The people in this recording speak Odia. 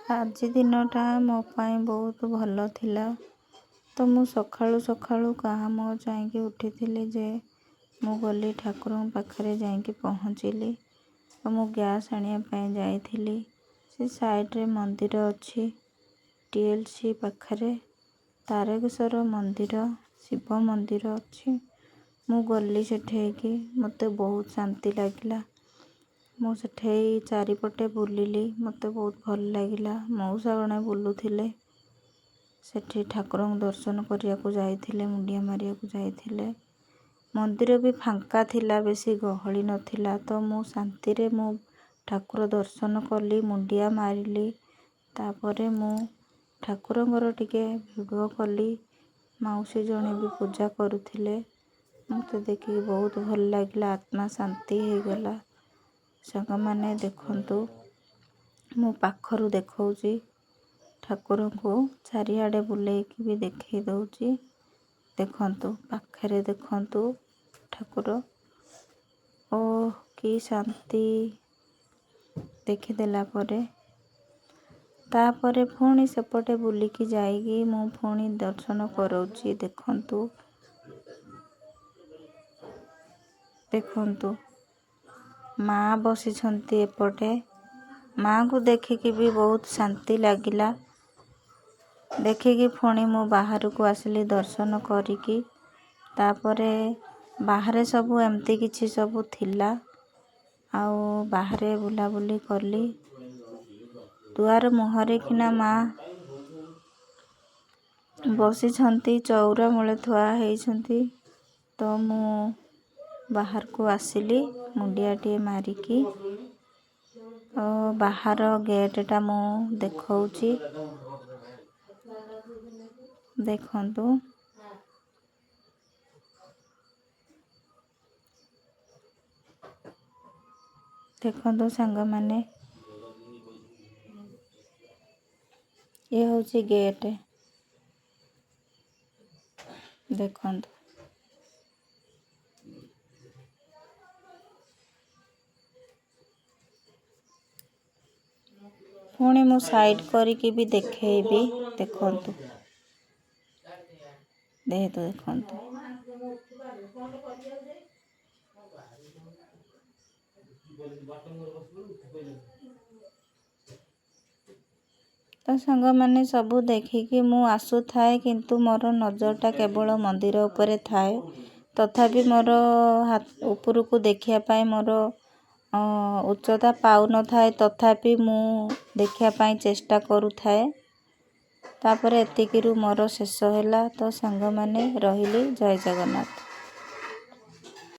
ଆଜି ଦିନଟା ମୋ ପାଇଁ ବହୁତ ଭଲ ଥିଲା। ତ ମୁଁ ସକାଳୁ ସକାଳୁ କାମ ଯାଇକି ଉଠିଥିଲି ଯେ ମୁଁ ଗଲି ଠାକୁରଙ୍କ ପାଖରେ ଯାଇକି ପହଞ୍ଚିଲି। ଆଉ ମୁଁ ଗ୍ୟାସ୍ ଆଣିବା ପାଇଁ ଯାଇଥିଲି। ସେ ସାଇଡ଼୍ରେ ମନ୍ଦିର ଅଛି, TLC ପାଖରେ ତାରକେଶ୍ୱର ମନ୍ଦିର, ଶିବ ମନ୍ଦିର ଅଛି। ମୁଁ ଗଲି ସେଠେଇକି, ମୋତେ ବହୁତ ଶାନ୍ତି ଲାଗିଲା। ମୁଁ ସେଠେଇ ଚାରିପଟେ ବୁଲିଲି, ମୋତେ ବହୁତ ଭଲ ଲାଗିଲା। ମଉସା ଜଣେ ବୁଲୁଥିଲେ, ସେଠି ଠାକୁରଙ୍କୁ ଦର୍ଶନ କରିବାକୁ ଯାଇଥିଲେ, ମୁଣ୍ଡିଆ ମାରିବାକୁ ଯାଇଥିଲେ। ମନ୍ଦିର ବି ଫାଙ୍କା ଥିଲା, ବେଶୀ ଗହଳି ନଥିଲା। ତ ମୁଁ ଶାନ୍ତିରେ ଠାକୁର ଦର୍ଶନ କଲି, ମୁଣ୍ଡିଆ ମାରିଲି। ତାପରେ ମୁଁ ଠାକୁରଙ୍କର ଟିକେ ଭିଡ଼ିଓ କଲି। ମାଉସୀ ଜଣେ ବି ପୂଜା କରୁଥିଲେ। ମୋତେ ଦେଖିକି ବହୁତ ଭଲ ଲାଗିଲା, ଆତ୍ମା ଶାନ୍ତି ହେଇଗଲା। ସାଙ୍ଗମାନେ ଦେଖନ୍ତୁ, ମୁଁ ପାଖରୁ ଦେଖଉଛି ଠାକୁରଙ୍କୁ, ଚାରିଆଡ଼େ ବୁଲେଇକି ବି ଦେଖେଇ ଦଉଛି। ଦେଖନ୍ତୁ, ପାଖରେ ଦେଖନ୍ତୁ ଠାକୁର। କି ଶାନ୍ତି। ଦେଖିଦେଲା ପରେ ତାପରେ ପୁଣି ସେପଟେ ବୁଲିକି ଯାଇକି ମୁଁ ପୁଣି ଦର୍ଶନ କରଉଛି। ଦେଖନ୍ତୁ ମା ବସିଛନ୍ତି ଏପଟେ। ମାଙ୍କୁ ଦେଖିକି ବି ବହୁତ ଶାନ୍ତି ଲାଗିଲା। ଦେଖିକି ପୁଣି ମୁଁ ବାହାରକୁ ଆସିଲି ଦର୍ଶନ କରିକି। ତାପରେ ବାହାରେ ସବୁ ଏମିତି କିଛି ସବୁ ଥିଲା। ଆଉ ବାହାରେ ବୁଲାବୁଲି କଲି। ଦୁଆର ମୁହଁରେ କିନା ମା ବସିଛନ୍ତି, ଚଉରା ମୂଳେ ଥୁଆ ହେଇଛନ୍ତି। ତ ମୁଁ ବାହାରକୁ ଆସିଲି ମୁଣ୍ଡିଆଟିଏ ମାରିକି। ବାହାର ଗେଟ୍ଟା ମୁଁ ଦେଖଉଛି। ଦେଖନ୍ତୁ, ଦେଖନ୍ତୁ ସାଙ୍ଗମାନେ, ଇଏ ହେଉଛି ଗେଟ୍। ଦେଖନ୍ତୁ, ପୁଣି ମୁଁ ସାଇଡ୍ କରିକି ବି ଦେଖେଇବି। ଦେଖନ୍ତୁ, ଦେଖନ୍ତୁ। ତ ସାଙ୍ଗମାନେ ସବୁ ଦେଖିକି ମୁଁ ଆସୁଥାଏ, କିନ୍ତୁ ମୋର ନଜରଟା କେବଳ ମନ୍ଦିର ଉପରେ ଥାଏ। ତଥାପି ମୋର ଉପରକୁ ଦେଖିବା ପାଇଁ ମୋର ଉଚ୍ଚତା ପାଉନଥାଏ। ତଥାପି ମୁଁ ଦେଖିବା ପାଇଁ ଚେଷ୍ଟା କରୁଥାଏ। ତାପରେ ଏତିକିରୁ ମୋର ଶେଷ ହେଲା। ତ ସାଙ୍ଗମାନେ ରହିଲି, ଜୟ ଜଗନ୍ନାଥ।